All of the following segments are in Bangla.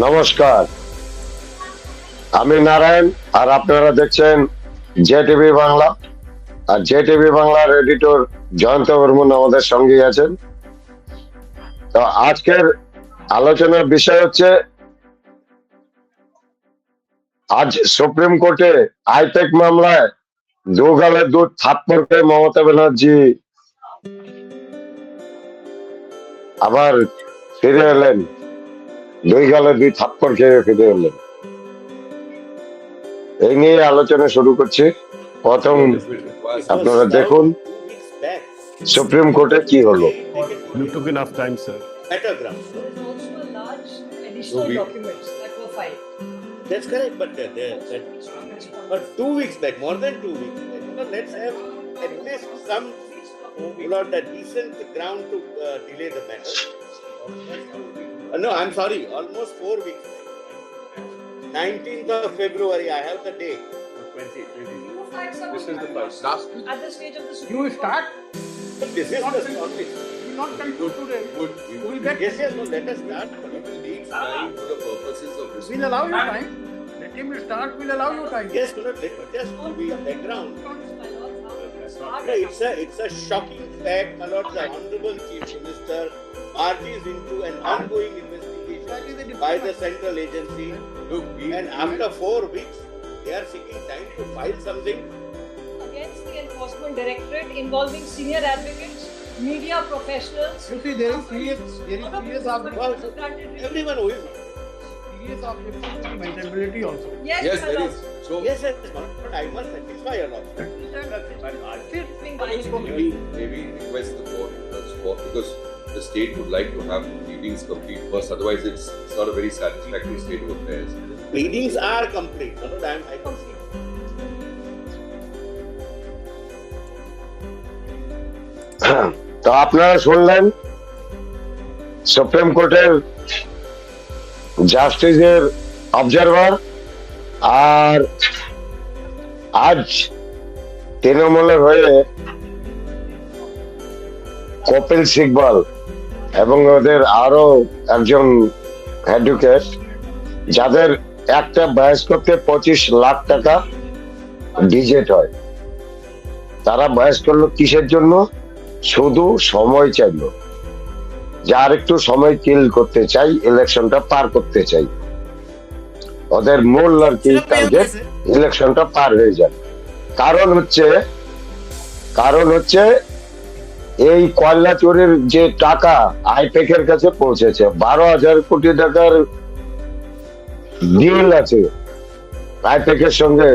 নমস্কার, আমি নারায়ণ আর আপনারা দেখছেন জে টিভি বাংলা। আর জে টিভি বাংলার এডিটর জয়ন্ত বর্মন আমাদের সঙ্গে আছেন। তো আজকের আলোচনার বিষয় হচ্ছে, আজ সুপ্রিম কোর্টে আইপ্যাক মামলায় দু গালে দু থাপ্পড় খেয়ে মমতা ব্যানার্জি আবার ফিরে এলেন। দুই গালে দুই থাপ্পড় খেয়ে ফিরে এলেন। এই নিয়ে আলোচনা শুরু করছি। প্রথম আপনারা দেখুন সুপ্রিম কোর্টে কি হলো। You took enough time, sir. Better ground. There is also a large additional documents that were filed. That's correct, but 2 weeks back, more than 2 weeks back. Let's have at least some, a decent ground to delay the matter. No, I'm sorry, almost 4 weeks back. 19th of February, I have the date. 20. New facts are This is the coming first. Last at the stage of the you Supreme start, But this is the topic. you will not conclude today. We will get, Yes, no, let us start. we'll allow you time. Let him start, we'll allow you time. Yes, no, let us be background. No, it's a shocking fact, my lord. The Honorable Chief Minister barges into an ongoing investigation by the central agency, and after 4 weeks, they are seeking time to file something. against the Enforcement Directorate involving senior advocates, media professionals. You see, there is serious objection. Well, everyone who is Serious objection to maintainability also. Yes, Yes, my there lord. is. So yes, but I must satisfy a lot. Being guided. maybe request the court because the state would like to have pleadings complete first. Otherwise, it's not a very satisfactory state of affairs. Pleadings are complete. No, I concede. তো আপনারা শুনলেন সুপ্রিম কোর্টের জাস্টিসের অবজারভার। আর আজ তৃণমূলের হয়ে কপিল সিব্বল এবং ওদের আরো একজন অ্যাডভোকেট, যাদের একটা বয়স করতে 25 লাখ টাকা ডিজেট হয়, তারা বয়স করলো কিসের জন্য? শুধু সময় চাইলো, যে আর একটু সময় কিল করতে চাই, ইলেকশনটা পার করতে চাই। ওদের মূল আর কি টার্গেট ইলেকশনটা পার হয়ে যায়। কারণ হচ্ছে এই কয়লা চোরের যে টাকা আইপ্যাক এর কাছে পৌঁছেছে, 12,000 কোটি টাকার ডিল আছে আইপ্যাক এর সঙ্গে।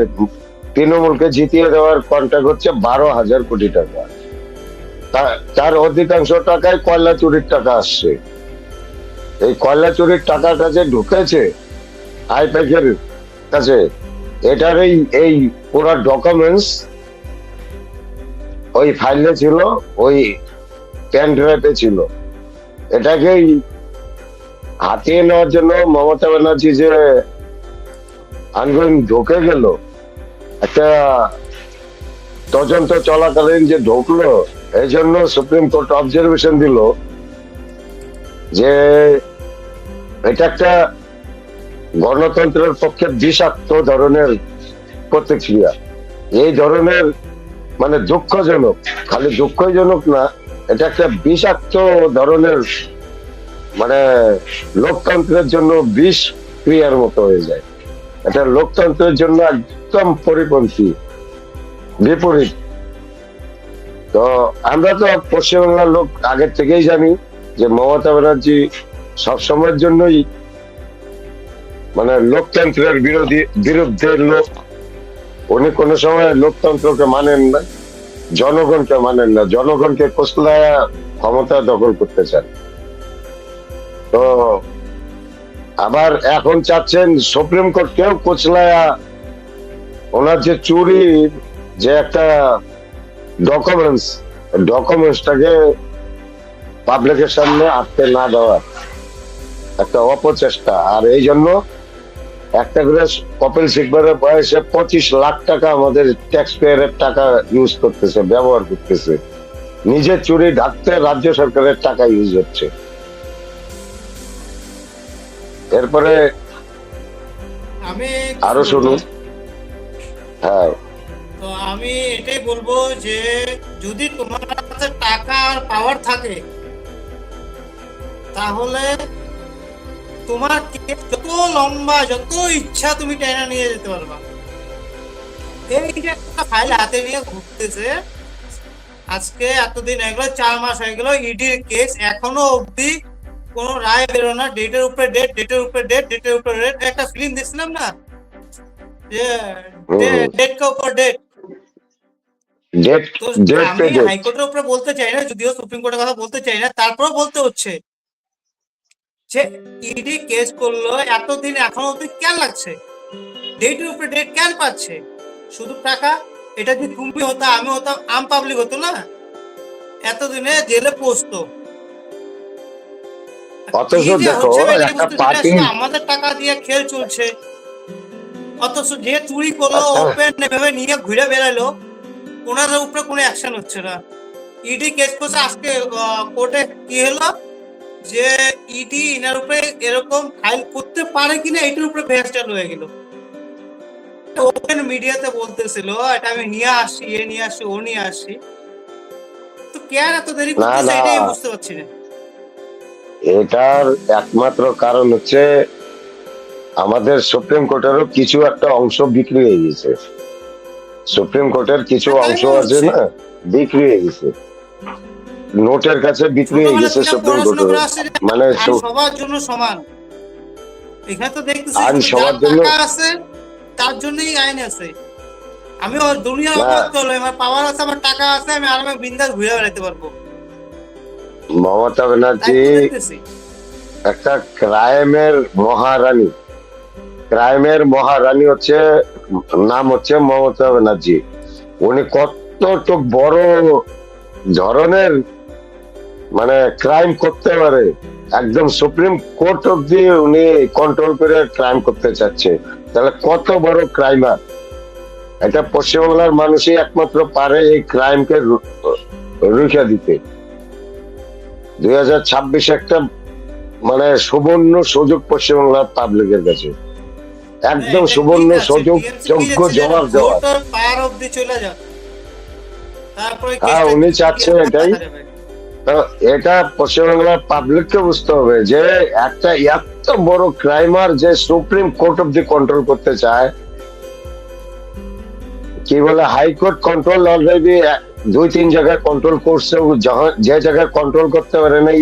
তৃণমূলকে জিতিয়ে দেওয়ার কন্ট্রাক্ট হচ্ছে 12,000 কোটি টাকা। তার অধিকাংশ টাকায় কয়লা চুরির টাকা আসছে। এই কয়লা চুরির টাকাটা যে ঢুকেছে আইপ্যাকের কাছে, এটার এই পুরো ডকুমেন্টস ওই ফাইলে ছিল, ওই পেন ড্রাইভে ছিল। এটাকেই হাতিয়ে নেওয়ার জন্য মমতা ব্যানার্জি যে আন্দোলন ঢুকে গেল, একটা তদন্ত চলাকালীন যে ঢুকলো, এই জন্য সুপ্রিম কোর্ট অবজারভেশন দিল যে এটা একটা গণতন্ত্রের পক্ষে বিষাক্ত ধরনের প্রতিক্রিয়া। এই ধরনের মানে দুঃখজনক, খালি দুঃখজনক না, এটা একটা বিষাক্ত ধরনের, মানে লোকতন্ত্রের জন্য বিষ ক্রিয়ার মতো হয়ে যায়। এটা লোকতন্ত্রের জন্য একদম পরিপন্থী, বিপরীত। তো আমরা তো পশ্চিমবাংলার লোক আগের থেকেই জানি যে মমতা ব্যানার্জি সবসময়ের জন্যই মানে লোকতন্ত্রের বিরুদ্ধে লোক। উনি কোনো সময় লোকতন্ত্রকে মানেন না, জনগণকে মানেন না, জনগণকে কোসলায়া ক্ষমতা দখল করতে চান। তো আবার এখন চাচ্ছেন সুপ্রিম কোর্টকেও কোচলায়া ওনার যে চুরি যে একটা ডকুমেন্টসটাকে পাবলিকের সামনে আসতে না দেওয়া, একটা অপচেষ্টা। আর এই জন্য একটা করে কপিল সিব্বলের বয়সে 25 লাখ টাকা আমাদের ট্যাক্স পেয়ারের টাকা ইউজ করতেছে, ব্যবহার করতেছে। নিজের চুরি ঢাকতে রাজ্য সরকারের টাকা ইউজ হচ্ছে। এরপরে আমি আরো শুনুন। হ্যাঁ, তো আমি এটাই বলবো যে যদি তোমার কাছে টাকা আর পাওয়ার থাকে তাহলে তোমার কেস যত লম্বা যত ইচ্ছা তুমি টেনে নিয়ে যেতে পারবা। এই যে একটা ফাইল হাতে নিয়ে ঘুরতেছে আজকে এতদিন এগুলো 4 মাস হয়ে গেল, ইডির কেস এখনো অবধি কোনো রায় বেরো না, ডেটের উপরে ডেট, ডেটের উপরে ডেট, ডেটের উপরে ডেট। একটা ফিল্ম দেখছিলাম না যে ডেট কে উপর ডেট। ডেট তো ডেট আমি পে ডেট। হাইকোর্টের উপরে বলতে চাই না, যদিও সুপ্রিম কোর্টের কথা বলতে চাই না, তারপরেও বলতে হচ্ছে যে ইডি কেস করলো এতদিন এখনো অবধি কেন লাগছে, ডেটের উপরে ডেট কেন পাচ্ছে? শুধু টাকা। এটা যদি তুমি হতো, আমি হতাম, আম পাবলিক হতো না, এতদিনে জেলে পৌঁছতো। অথচ কি যে দেখো হচ্ছে আমি এটাই একটা বুঝতে পার্টি, পারছি না, আমাদের টাকা দিয়ে খেল চলছে, অথচ যে চুরি করলো আচ্ছা। ওপেন ভেবে নিয়ে ঘুরে বেড়ালো, ওনাদের উপরে কোনো অ্যাকশন হচ্ছে না। ইডি কেস করছে আজকে কোর্টে, কি হলো যে ইডি এনার উপরে এরকম ফাইল করতে পারে কিনা এটার উপরে ভেস্টাল হয়ে গেল। ওপেন মিডিয়াতে বলতেছিল এটা আমি নিয়ে আসি, এ নিয়ে আসি, ও নিয়ে আসি, তো কেন এত দেরি করতেছে না। এটাই বুঝতে পারছি না। এটার একমাত্র কারণ হচ্ছে আমাদের সুপ্রিম কোর্টেরও কিছু একটা অংশ বিক্রি হয়ে গেছে। সুপ্রিম কোর্টের কিছু তাই অংশ মনে আছে হচ্ছে। না, বিক্রি হয়ে গেছে, নোটের কাছে বিক্রি হয়ে ছোটবেলা গেছে থেকে সুপ্রিম পড়াশোনা কোর্টের। করে আসছে যে মানে আইন সবার জন্য সমান। এখানে তো দেখতেছি আইন শুধু সবার যার জন্য- টাকা আছে তার জন্যই আইন আছে। আমি দুনিয়ার না। অবাক হলো, আমার পাওয়ার আছে, আমার টাকা আছে, আমি আরামে বিন্দাস ঘুরে বেড়াতে পারবো, মমতা তাই ব্যানার্জি তো দেখতেছি। একটা ক্রাইমের মহারানী। ক্রাইমের মহারানী হচ্ছে, নাম হচ্ছে মমতা ব্যানার্জি। উনি কতটুক বড় ধরনের মানে ক্রাইম করতে পারে, একদম সুপ্রিম কোর্ট অব্দি উনি কন্ট্রোল করে ক্রাইম করতে চাচ্ছে। তাহলে কত বড় ক্রাইমার! এটা পশ্চিমবাংলার মানুষই একমাত্র পারে এই ক্রাইমকে রুখে দিতে। 2026 একটা মানে সুবর্ণ সুযোগ পশ্চিমবাংলার পাবলিকের কাছে, একদম সুবর্ণ সুযোগ, যোগ্য জবাব দেওয়া। পার অবধি চলে যাক, তারপরে হ্যাঁ, উনি চাচ্ছে এটাই। তো এটা পশ্চিমবাংলার পাবলিককে বুঝতে হবে যে একটা এত বড় ক্রাইমার যে সুপ্রিম কোর্ট অব্দি কন্ট্রোল করতে চায়, কি বলে হাইকোর্ট কন্ট্রোল অলরেডি 2-3 জায়গায় কন্ট্রোল করছে, যে জায়গায় কন্ট্রোল করতে পারে নাই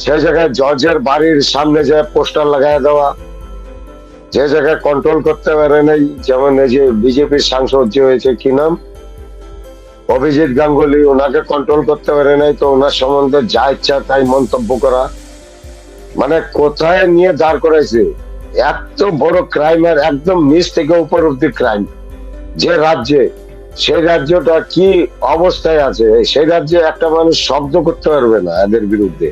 সে জায়গায় জজের বাড়ির সামনে যে পোস্টার লাগায় দেওয়া, যে জায়গায় কন্ট্রোল করতে পারে নাই, যেমন এই যে বিজেপির সাংসদ যে হয়েছে, কি নাম, অভিজিৎ গাঙ্গুলি, ওনাকে কন্ট্রোল করতে পারে নাই, তো ওনার সম্বন্ধে যা ইচ্ছা তাই মন্তব্য করা, মানে কোথায় নিয়ে দাঁড় করাইছে। এত বড় ক্রাইমার, একদম নিচ থেকে উপর অব্দি ক্রাইম। যে রাজ্যে, সেই রাজ্যটা কি অবস্থায় আছে, সেই রাজ্যে একটা মানুষ শব্দ করতে পারবে না এদের বিরুদ্ধে,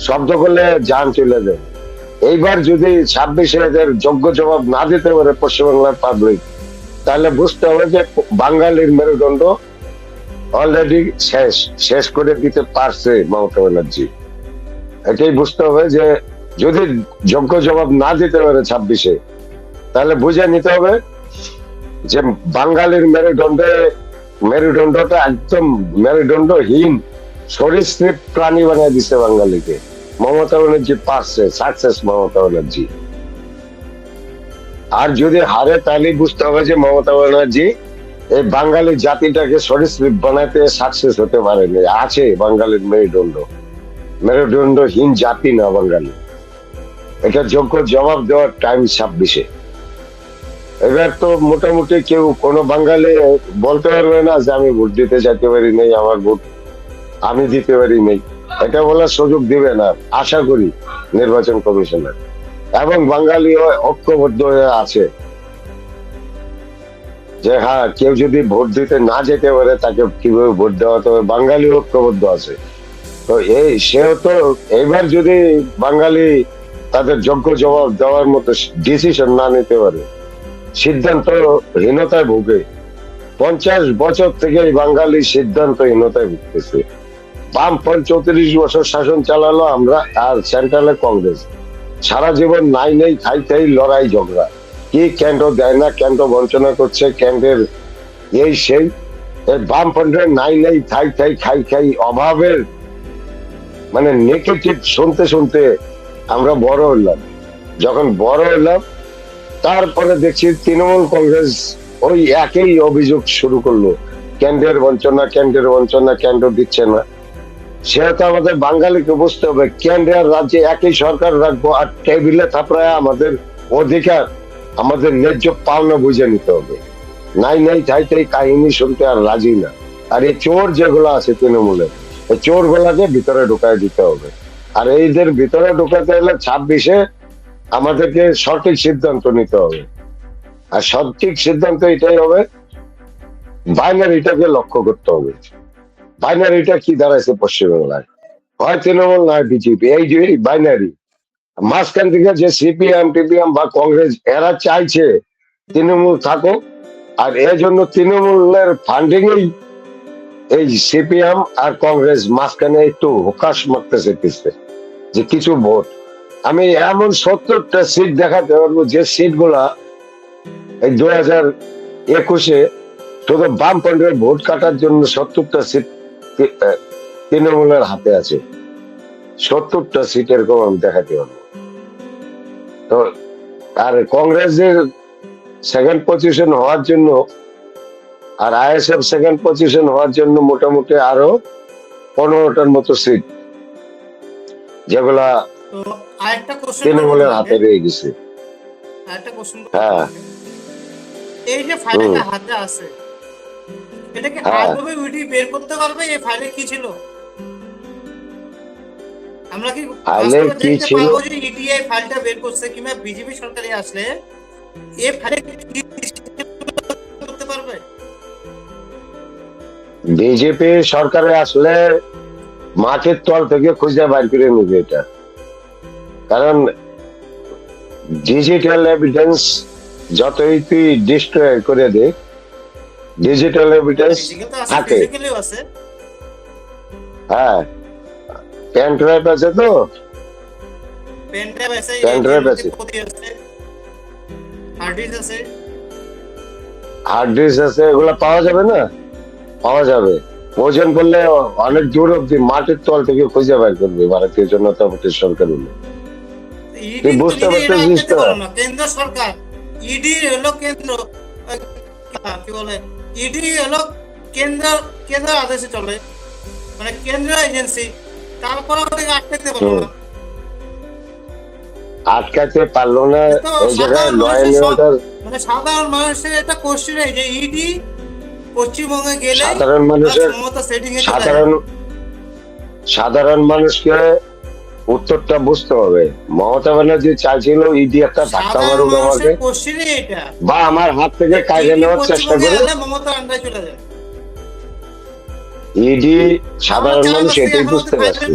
শব্দ করলে জান চলে যায়। এইবার যদি 26 এদের যোগ্য জবাব না দিতে পারে পশ্চিমবাংলার পাবলিক, তাহলে বুঝতে হবে যে বাঙালির মেরুদণ্ড অলরেডি শেষ করে দিতে পারছে মমতা ব্যানার্জি। এটাই বুঝতে হবে যে যদি যোগ্য জবাব না দিতে পারে 26-এ, তাহলে বুঝে নিতে হবে যে বাঙালির মেরুদণ্ডটা একদম মেরুদণ্ডহীন সরীসৃপ প্রাণী বানিয়ে দিচ্ছে বাঙালিকে। মমতা ব্যানার্জি পারছে, সাকসেস মমতা ব্যানার্জি। আর যদি হারে তাহলে বুঝতে হবে যে মমতা ব্যানার্জি এই বাঙালি জাতিটাকে সরীসৃপ বানাতে সাকসেস হতে পারেনি। আছে বাঙালির মেরুদণ্ডহীন জাতি না বাঙালি। এটা যোগ্য জবাব দেওয়ার টাইম 26-এ। এবার তো মোটামুটি কেউ কোনো বাঙালি বলতে পারবে না যে আমি ভোট দিতে যেতে পারি নাই, আমার ভোট আমি দিতে পারি নাই, এটা বলার সুযোগ দিবে না আশা করি নির্বাচন কমিশনার। এবং বাঙালি ঐক্যবদ্ধ হয়ে আছে যে হ্যাঁ, কেউ যদি ভোট দিতে না যেতে পারে তাকে কিভাবে ভোট দেওয়া হবে, বাঙালি ঐক্যবদ্ধ আছে। তো সেও তো এইবার যদি বাঙালি তাদের যোগ্য জবাব দেওয়ার মতো ডিসিশন না নিতে পারে, সিদ্ধান্তহীনতায় ভুগে, 50 বছর থেকে এই বাঙালি সিদ্ধান্তহীনতায় ভুগতেছে। বামপন্থী 34 বছর শাসন চালালো আমরা, আর সেন্ট্রালে কংগ্রেস সারা জীবন নাই নেই খাই খাই লড়াই ঝগড়া, কি কেন্দ্র দেয় না, কেন্দ্র বঞ্চনা করছে, কেন্দ্রের এই সেই বামফ্রন্টের নাই নেই খাই খাই খাই খাই অভাবের মানে নেগেটিভ শুনতে শুনতে আমরা বড় হইলাম। যখন বড় হইলাম তারপরে দেখছি তৃণমূল কংগ্রেস ওই একই অভিযোগ শুরু করলো, কেন্দ্রের বঞ্চনা, কেন্দ্রের বঞ্চনা, কেন্দ্র দিচ্ছে না। সেটা তো আমাদের বাঙালিকে বুঝতে হবে, কেন্দ্রের রাজ্যে একই সরকার রাখবো আর টেবিলে থাপড়ায় আমাদের অধিকার, আমাদের ন্যায্য পাওনা বুঝে নিতে হবে। নাই নাই তাই তাই কাহিনী শুনতে আর রাজি না। আর এই চোর যেগুলো আছে তৃণমূলের, এই চোর গুলাকে ভিতরে ঢুকাই দিতে হবে। আর এইদের ভিতরে ঢুকাতে হলে 26-এ আমাদেরকে সঠিক সিদ্ধান্ত নিতে হবে। আর সঠিক সিদ্ধান্ত এটাই হবে, বাইনারিটাকে লক্ষ্য করতে হবে। বাইনারিটা কি দাঁড়াইছে পশ্চিমবাংলায়, হয় তৃণমূল নয় বিজেপি, এই যে বাইনারি। মাঝখান থেকে যে সিপিএম টিপিএম বা কংগ্রেস এরা চাইছে তৃণমূল থাকুক, আর এর জন্য তৃণমূলের ফান্ডিং এই সিপিএম আর কংগ্রেস মাঝখানে একটু হুকাশ মারতেছে পিছতে যে কিছু ভোট। আমি এমন 70টা সিট দেখাতে পারবো যে সিট গুলা এই 2021-এ শুধু বামফ্রন্টের ভোট কাটার জন্য 70টা সিট তৃণমূলের হাতে আছে। 70টা সিট এরকম আমি দেখাতে পারবো। তো আর কংগ্রেসের সেকেন্ড পজিশন হওয়ার জন্য আর আইএসএফ সেকেন্ড পজিশন হওয়ার জন্য মোটামুটি আরো 15টার মতো সিট যেগুলা তো আরেকটা কোশ্চেন তৃণমূলের হাতে রয়ে গেছে। আরেকটা কোশ্চেন হ্যাঁ। এই যে ফাইলটা হাতে আছে, এটা কি হ্যাঁ। আদবে উইডি বের করতে পারবে এই ফাইলে কি ছিল? আমরা কি ফাইলে বাস্তবে কি দেখতে ছিল? পারবো যে ইডিআই ফাইলটা বের করছে কিংবা বিজেপি সরকারে আসলে এই ফাইলে কি করতে পারবে? বিজেপি সরকারে আসলে মাঠের তল থেকে খুঁজে বাইর করে নেবে এটা, কারণ ডিজিটাল এভিডেন্স যতই তুই ডিস্ট্রয় করে দে, ডিজিটাল এভিডেন্স ফিজিক্যাল তো আছে, থাকে। ফিজিক্যালিও আছে। হ্যাঁ, পেন ড্রাইভ আছে, তো পেন ড্রাইভ আছে, পেন ড্রাইভ আছে, প্রতি আছে, হার্ড ডিস্ক আছে। হার্ড ডিস্ক আছে, এগুলো পাওয়া যাবে না? পাওয়া যাবে। ওজন করলে অনেক দূর অব্দি মাটির তল থেকে খুঁজে বের করবে ভারতীয় জনতা পার্টির সরকার হলো। ইডি বুঝতে তো পারতেছিস তো? কেন্দ্র সরকার, ইডি হলো কেন্দ্র, কি বলে, ইডি হলো কেন্দ্র আদেশে চলে, মানে কেন্দ্রীয় এজেন্সি। তারপরে ওটাকে আটকাতে পারলো না। আটকাতে পারলো না। তো এই জায়গায় সাধারণ ল অ্যান্ড মানুষের অর্ডার, মানে সাধারণ মানুষের একটা কোশ্চেন যে ইডি পশ্চিমবঙ্গে গেলে সাধারণ মানুষের মমতা সেটিং এ সাধারণ মানুষকে উত্তরটা বুঝতে হবে। মমতা ব্যানার্জি চাইছিল ইডি একটা ধাক্কা মারুক আমাকে, কোশ্চেনই এটা, বা আমার হাত থেকে কাজে নেওয়ার চেষ্টা করে। মমতা আন্ডারে চলে যায়। ইডি সাধারণ মানুষ এটাই বুঝতে পারছে।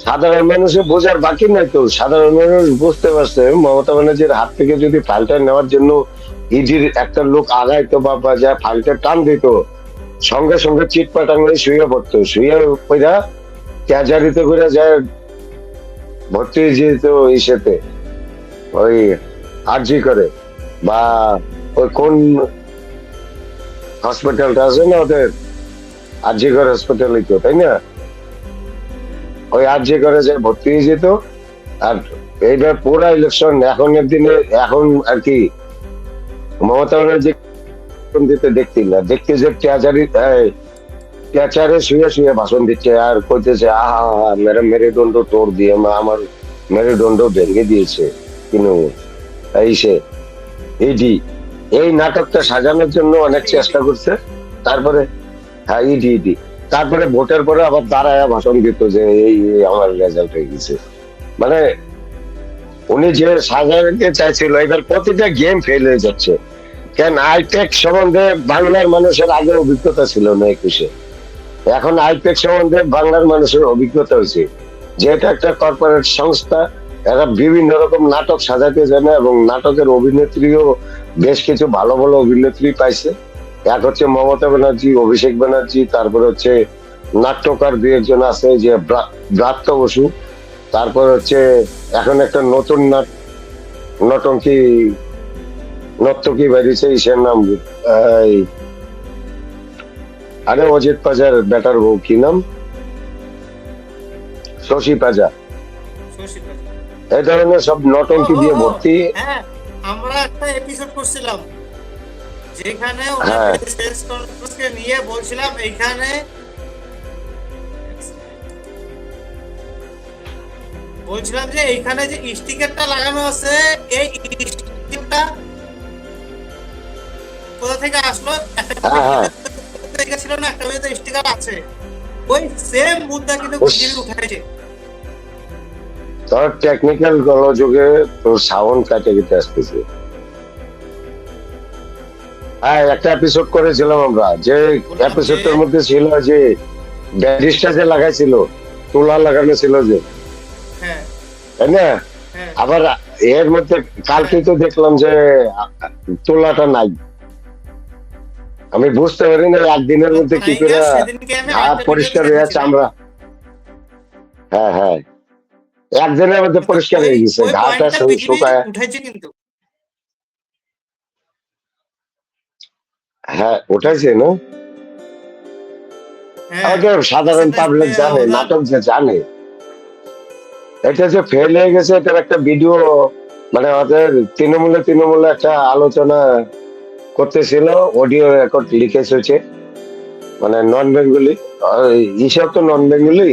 সাধারণ মানুষের বোঝার বাকি নাই তো, সাধারণ মানুষ বুঝতে পারছে মমতা ব্যানার্জির হাত থেকে যদি ফাইলটা নেওয়ার জন্য ইডির একটা লোক আগাইতো বা যা ফাইলটা টান দিত, সঙ্গে সঙ্গে চিট পাটাংলে শুয়ে পড়তো, শুয়ে পড়া ক্যাজারিতে করে যায় ভর্তি হয়ে যেত ইসেতে, ওই আরজি করে, বা ওই কোন হসপিটালটা আছে না ওদের, আরজি করে হসপিটালই তো, তাই না? ওই আরজি করে যায় ভর্তি হয়ে যেত। আর এইবার পুরা ইলেকশন এখনের দিনে এখন আর কি মমতা ব্যানার্জি দিতে দেখতি না, দেখতে যে ক্যাচারে শুয়ে শুয়ে ভাষণ দিচ্ছে আর কইতেছে আহা মেরা মেরুদণ্ড তোড় দিয়ে আমার মেরুদণ্ড ভেঙে দিয়েছে তৃণমূল। এই নাটকটা সাজানোর জন্য অনেক চেষ্টা করছে। তারপরে হ্যাঁ ইডি তারপরে ভোটের পরে আবার দাঁড়ায় ভাষণ দিত যে এই আমার রেজাল্ট হয়ে গেছে। মানে উনি যে সাজাতে চাইছিল এবার প্রতিটা গেম ফেল হয়ে যাচ্ছে। কেন আইটেক সম্বন্ধে বাংলার মানুষের আগে অভিজ্ঞতা ছিল না 21-এ, এখন আইটেক সম্বন্ধে বাংলার মানুষের অভিজ্ঞতা হয়েছে যে এটা একটা কর্পোরেট সংস্থা, এরা বিভিন্ন রকম নাটক সাজাতে জানে এবং নাটকের অভিনেত্রীও বেশ কিছু ভালো ভালো অভিনেত্রী পাইছে। এক হচ্ছে মমতা ব্যানার্জি, অভিষেক ব্যানার্জি, তারপরে হচ্ছে নাট্যকার 2-1 জন আছে যে ব্রাত্য বসু, তারপর হচ্ছে এখন একটা নতুন নটঙ্কি নর্তকী বেরিয়েছে, ইসের নাম এই, আরে অজিত পাজার বেটার বউ কি নাম, শশী পাজা। শশী পাজা। এই ধরনের সব নটঙ্কি দিয়ে ভর্তি। হ্যাঁ, আমরা একটা এপিসোড করছিলাম যেখানে হ্যাঁ। প্রেস কনফারেন্সকে নিয়ে বলছিলাম এইখানে বলছিলাম যে এইখানে যে স্টিকারটা লাগানো আছে এই স্টিকারটা কোথা থেকে আসলো, একটা হ্যাঁ, থেকে ছিল না, একটা ভিডিওতে স্টিকার আছে, ওই সেম মুদ্রা কিন্তু বিজেপি উঠাইছে। তোর টেকনিক্যাল গোলযোগে তোর সাউন্ড কাটে কেটে আসতেছে। হ্যাঁ, একটা এপিসোড করেছিলাম আমরা, যে এপিসোডটার মধ্যে ছিল যে ব্যারিস্টার যে লাগাইছিল, তুলা লাগানো ছিল যে, হ্যাঁ তাই না? হ্যাঁ আবার এর মধ্যে কালকে তো দেখলাম যে তোলাটা নাই। আমি বুঝতে পারি না একদিনের মধ্যে কি করে সেদিনকে আমি ঘা আরেকটা পরিষ্কার ভিডিওতে হয়ে দেখেছিলাম। চামড়া। হ্যাঁ হ্যাঁ, একদিনের মধ্যে পরিষ্কার হয়ে গেছে, ওই ঘাটা পয়েন্টটা বিজেপি শুকায়। উঠাইছে কিন্তু। হ্যাঁ, উঠাইছে না? হ্যাঁ, আমাদের সাধারণ পাবলিক জানে, নাটক যে জানে এটা যে ফেল হয়ে গেছে, এটার একটা ভিডিও, মানে আমাদের তৃণমূলে একটা আলোচনা করতেছিল, অডিও রেকর্ড লিকেজ হয়েছে, মানে নন বেঙ্গলি, হিসাব তো নন বেঙ্গলি,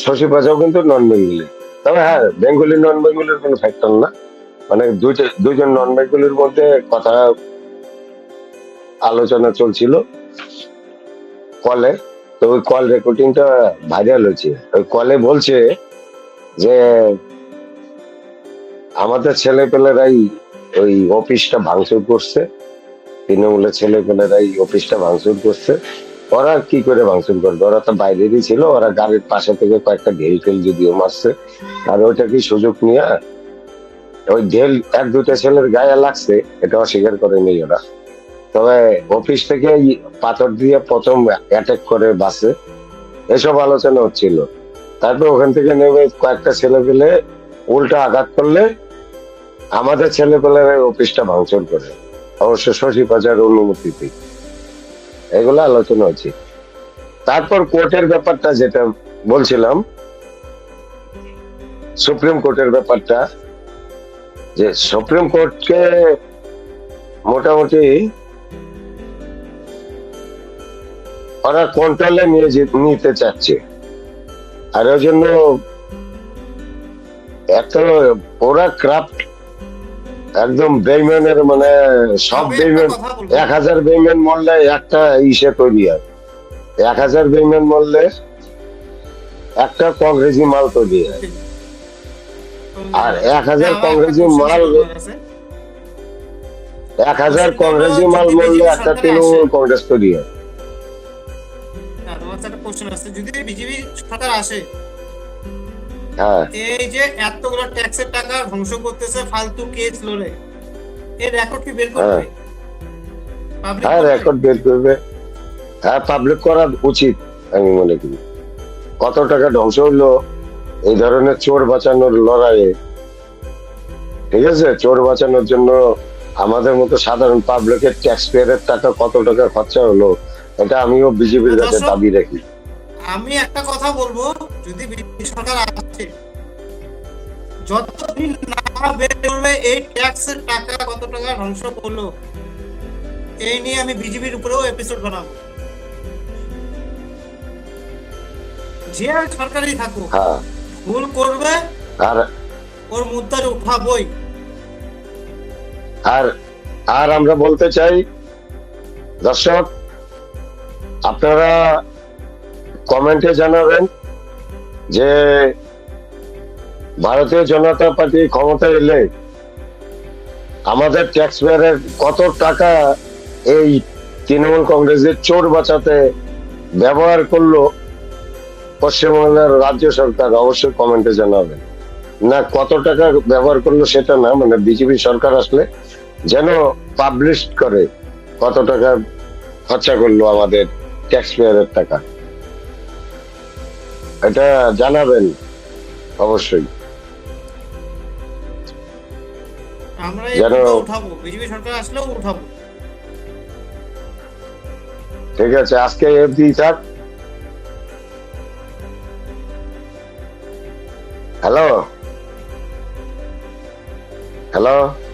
শশী পাজাও কিন্তু নন বেঙ্গলি। তবে হ্যাঁ, বেঙ্গলি নন বেঙ্গলির কোনো ফ্যাক্টর না, মানে দুইজন নন বেঙ্গলির মধ্যে কথা আলোচনা চলছিল কলে। তো ওই কল রেকর্ডিংটা ভাইরাল হয়েছে। ওই কলে বলছে যে আমাদের ছেলেপেলেরাই ওই অফিসটা ভাঙচুর করছে, তৃণমূলের ছেলেপেলেরাই অফিসটা ভাঙচুর করছে। ওরা কি করে ভাঙচুর করবে, ওরা তো বাইরেরই ছিল, ওরা গাড়ির পাশে থেকে কয়েকটা ঢেল টেল যদিও মারছে, আর ওইটা কি সুযোগ নিয়ে ওই ঢেল এক দুটা ছেলের গায়ে লাগছে, এটা অস্বীকার করেনি ওরা। তবে অফিস থেকে পাথর দিয়ে প্রথম অ্যাটাক করে বাসে, এসব আলোচনা হচ্ছিল। তারপর ওখান থেকে নেমে কয়েকটা ছেলে পেলে উল্টা আঘাত করলে আমাদের ছেলে পেলেরা অফিসটা ভাঙচুর করে, অবশ্য শশী পাজার অনুমতিতে। এগুলো আলোচনা হচ্ছে। তারপর কোর্টের ব্যাপারটা যেটা বলছিলাম, সুপ্রিম কোর্টের ব্যাপারটা, যে সুপ্রিম কোর্টকে মোটামুটি ওরা কন্ট্রোলে নিতে চাচ্ছে, আর ওই জন্য এত ওরা ক্রাফট একদম বেইমানের, মানে সব বেইমান। 1000 বেইমান মরলে একটা ইসে তৈরি হয়, 1000 বেইমান মরলে একটা কংগ্রেসি মাল তৈরি হয়, আর 1000 কংগ্রেসি মাল, 1000 কংগ্রেসি মাল মরলে একটা তৃণমূল কংগ্রেস তৈরি হয়। তোমার একটা কোশ্চেন আছে, যদি বিজেপি সরকার আসে, হ্যাঁ এই যে এতগুলো ট্যাক্সের টাকা ধ্বংস করতেছে ফালতু কেস লড়ে, এই রেকর্ড কি বের করবে? হ্যাঁ, রেকর্ড বের করবে। হ্যাঁ, পাবলিক করা উচিত আমি মনে করি। কত টাকা ধ্বংস হইলো এই ধরনের চোর বাঁচানোর লড়াইয়ে, ঠিক আছে? চোর বাঁচানোর জন্য আমাদের মতো সাধারণ পাবলিকের ট্যাক্স পেয়ারের টাকা কত টাকা খরচা হলো, এটা আমিও বিজেপির কাছে দাবি রাখি। আমি একটা কথা বলবো, যদি বিজেপি সরকার আসে, যতদিন না বের করবে এই ট্যাক্সের টাকা কত টাকা ধ্বংস করলো, এই নিয়ে আমি বিজেপির উপরেও এপিসোড বানাবো। যে সরকারই থাকুক, হ্যাঁ, ভুল করবে আর ওর মুদ্রা উঠাবই। আর আর আমরা বলতে চাই, দর্শক আপনারা কমেন্টে জানাবেন যে ভারতীয় জনতা পার্টি ক্ষমতায় এলে আমাদের ট্যাক্স পেয়ারের কত টাকা এই তৃণমূল কংগ্রেসের চোর বাঁচাতে ব্যবহার করলো পশ্চিমবাংলার রাজ্য সরকার। অবশ্যই কমেন্টে জানাবেন, না কত টাকা ব্যবহার করলো সেটা না, মানে বিজেপি সরকার আসলে যেন পাবলিশ করে কত টাকা খরচা করলো আমাদের ট্যাক্স পেয়ারের টাকা, এটা জানাবেন। অবশ্যই আমরা এই যেন- মুদ্দা উঠাবো, বিজেপি সরকার আসলেও উঠাবো। ঠিক আছে, আজকে এফডি থাক। Hello hello